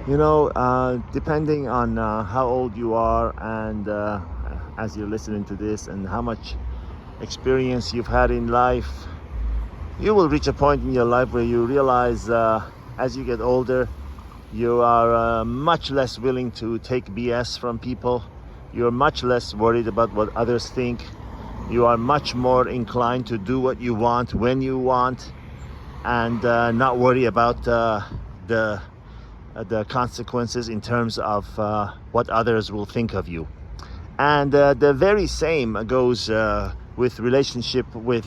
Depending on how old you are and as you're listening to this and how much experience you've had in life, you will reach a point in your life where you realize as you get older, you are much less willing to take BS from people. You're much less worried about what others think. You are much more inclined to do what you want when you want, and not worry about the consequences in terms of what others will think of you. And the very same goes with relationship with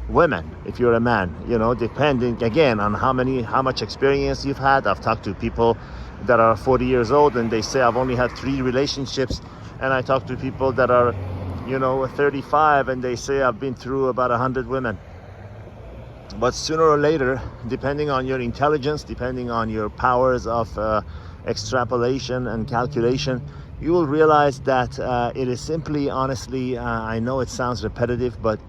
women. If you're a man, depending again on how much experience you've had. I've talked to people that are 40 years old and they say I've only had 3 relationships, and I talk to people that are 35 and they say I've been through about 100 women. But sooner or later, depending on your intelligence, depending on your powers of extrapolation and calculation, you will realize that it is simply, honestly, I know it sounds repetitive, but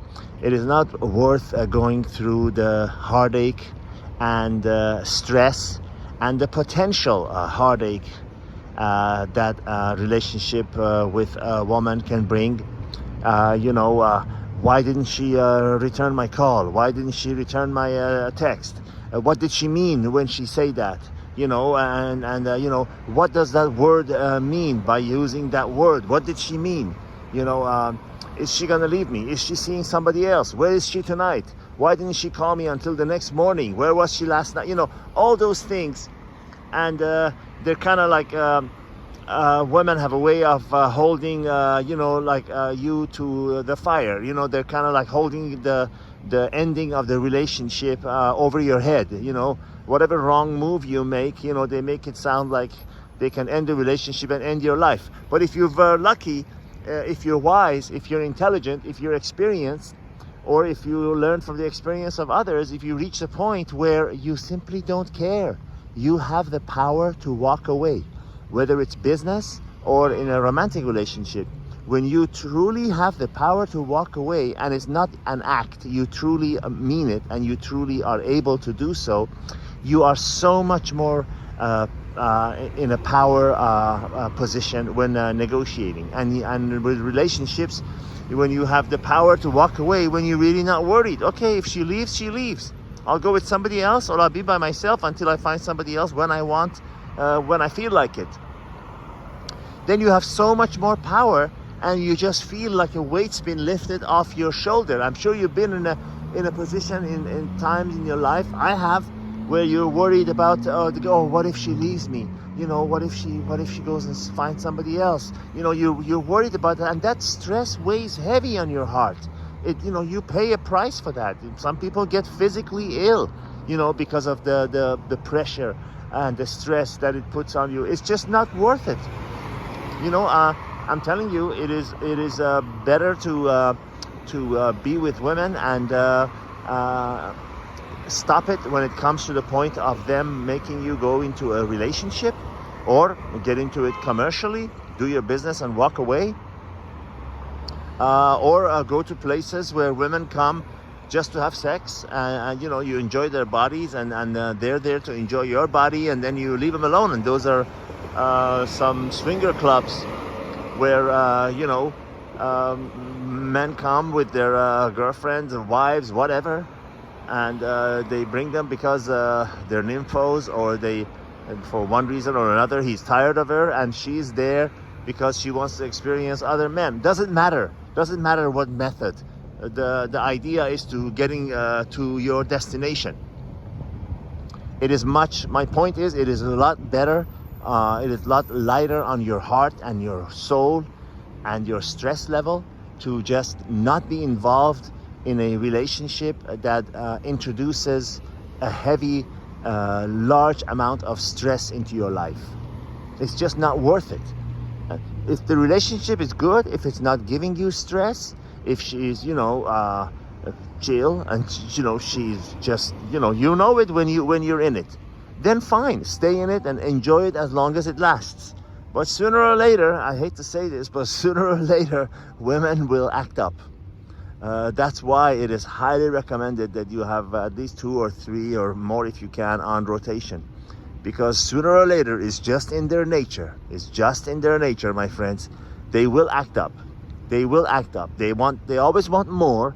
it is not worth going through the heartache and stress and the potential heartache that a relationship with a woman can bring. Why didn't she return my call? Why didn't she return my text? What did she mean when she said that? What does that word mean by using that word? What did she mean? Is she gonna leave me? Is she seeing somebody else? Where is she tonight? Why didn't she call me until the next morning? Where was she last night? All those things. And they're kind of like women have a way of holding you to the fire. They're kind of like holding the ending of the relationship over your head. Whatever wrong move you make, they make it sound like they can end the relationship and end your life. But if you're lucky, if you're wise, if you're intelligent, if you're experienced, or if you learn from the experience of others, if you reach a point where you simply don't care, you have the power to walk away. Whether it's business or in a romantic relationship, when you truly have the power to walk away, and it's not an act, you truly mean it, and you truly are able to do so, you are so much more in a power position when negotiating. And with relationships, when you have the power to walk away, when you're really not worried, okay, if she leaves, she leaves. I'll go with somebody else, or I'll be by myself until I find somebody else when I want, when I feel like it. Then you have so much more power, and you just feel like a weight's been lifted off your shoulder. I'm sure you've been in a position in times in your life, I have, where you're worried about what if she leaves me? What if she goes and finds somebody else? You're worried about that, and that stress weighs heavy on your heart. You pay a price for that. Some people get physically ill, because of the pressure and the stress that it puts on you. It's just not worth it. I'm telling you, it is better to be with women and stop it when it comes to the point of them making you go into a relationship, or get into it commercially, do your business and walk away, or go to places where women come just to have sex, and you enjoy their bodies, and they're there to enjoy your body, and then you leave them alone. And those are some swinger clubs where men come with their girlfriends or wives, whatever, and they bring them because they're nymphos, or they, for one reason or another, he's tired of her, and she's there because she wants to experience other men. Doesn't matter what method. The idea is to getting to your destination. My point is, it is a lot better, it is a lot lighter on your heart and your soul and your stress level to just not be involved in a relationship that introduces a heavy, large amount of stress into your life. It's just not worth it. If the relationship is good, if it's not giving you stress, if she's chill, and she's just it when you're in it, then fine, stay in it and enjoy it as long as it lasts. But sooner or later, I hate to say this, but sooner or later, women will act up. That's why it is highly recommended that you have at least 2 or 3 or more, if you can, on rotation, because sooner or later, it's just in their nature. It's just in their nature, my friends. They will act up. They will act up. They always want more.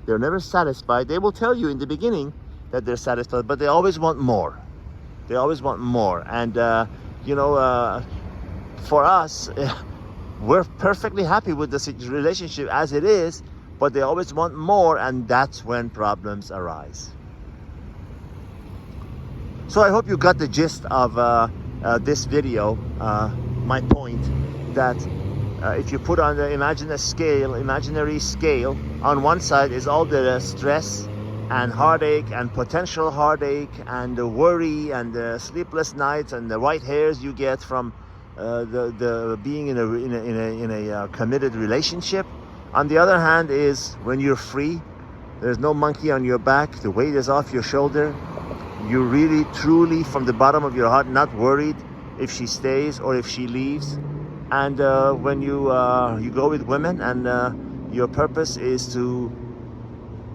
They're never satisfied. They will tell you in the beginning that they're satisfied, but they always want more. They always want more. And for us, we're perfectly happy with the relationship as it is, but they always want more, and that's when problems arise. So I hope you got the gist of this video. My point that if you put on the imaginary scale, on one side is all the stress and heartache and potential heartache and the worry and the sleepless nights and the white hairs you get from the being in a committed relationship. On the other hand is when you're free, there's no monkey on your back, the weight is off your shoulder. You're really, truly, from the bottom of your heart, not worried if she stays or if she leaves. And when you go with women and your purpose is to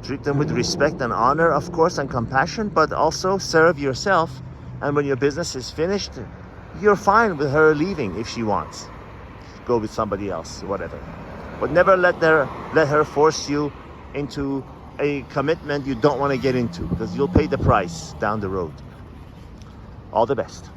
treat them with respect and honor, of course, and compassion, but also serve yourself. And when your business is finished, you're fine with her leaving if she wants. Go with somebody else, whatever. But never let her force you into a commitment you don't want to get into, because you'll pay the price down the road. All the best.